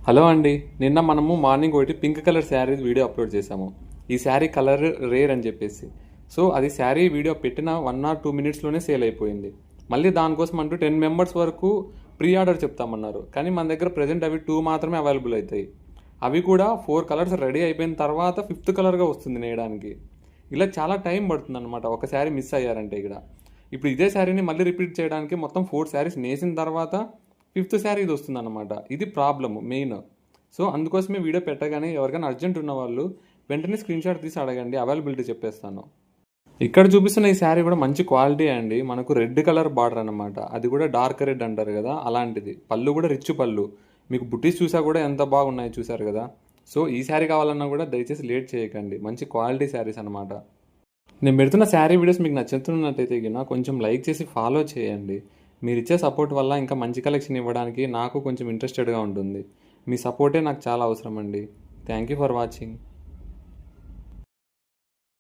Hello అండి. నిన్న మనము మార్నింగ్ ఒకటి pink colour sari video upload చేసాము. ఈ శారీ కలర్ రేర్ అని చెప్పేసి. సో అది శారీ వీడియో పెట్టిన 1 or 2 minutesలోనే సేల్ అయిపోయింది. మళ్ళీ దానికోసం అంటూ 10 మెంబర్స్ వరకు ప్రీ ఆర్డర్ చెప్తామన్నారు. కానీ మన దగ్గర ప్రజెంట్ అవి 2 మాత్రమే అవైలబుల్ అవుతాయి. అవి కూడా 4 కలర్స్ రెడీ అయిపోయిన తర్వాత 5th కలర్గా వస్తుంది నేయడానికి. ఇలా చాలా టైం పడుతుంది అనమాట ఒక శారీ మిస్ అయ్యారంటే ఇక్కడ. ఇప్పుడు ఇదే శారీని మళ్ళీ రిపీట్ చేయడానికి మొత్తం 4 శారీస్ నేసిన తర్వాత 5th శారీ ఇది వస్తుందన్నమాట. ఇది ప్రాబ్లమ్ మెయిన్. సో అందుకోసమే వీడియో పెట్టగానే ఎవరికైనా అర్జెంట్ ఉన్న వాళ్ళు వెంటనే స్క్రీన్ షాట్ తీసి అడగండి, అవైలబిలిటీ చెప్పేస్తాను. ఇక్కడ చూపిస్తున్న ఈ శారీ కూడా మంచి క్వాలిటీ అండి. మనకు రెడ్ కలర్ బార్డర్ అనమాట. అది కూడా డార్క్ రెడ్ అంటారు కదా, అలాంటిది. పళ్ళు కూడా రిచ్ పళ్ళు. మీకు బుట్టీస్ చూసా కూడా ఎంత బాగున్నాయి చూసారు కదా. సో ఈ శారీ కావాలన్నా కూడా దయచేసి లేట్ చేయకండి. మంచి క్వాలిటీ శారీస్ అనమాట. నేను పెడుతున్న శారీ వీడియోస్ మీకు నచ్చుతున్నట్టయితే గిన కొంచెం లైక్ చేసి ఫాలో చేయండి. మీరు ఇచ్చే సపోర్ట్ వల్ల ఇంకా మంచి కలెక్షన్ ఇవ్వడానికి నాకు కొంచెం ఇంట్రెస్టెడ్గా ఉంటుంది. మీ సపోర్టే నాకు చాలా అవసరం అండి. Thank you for watching.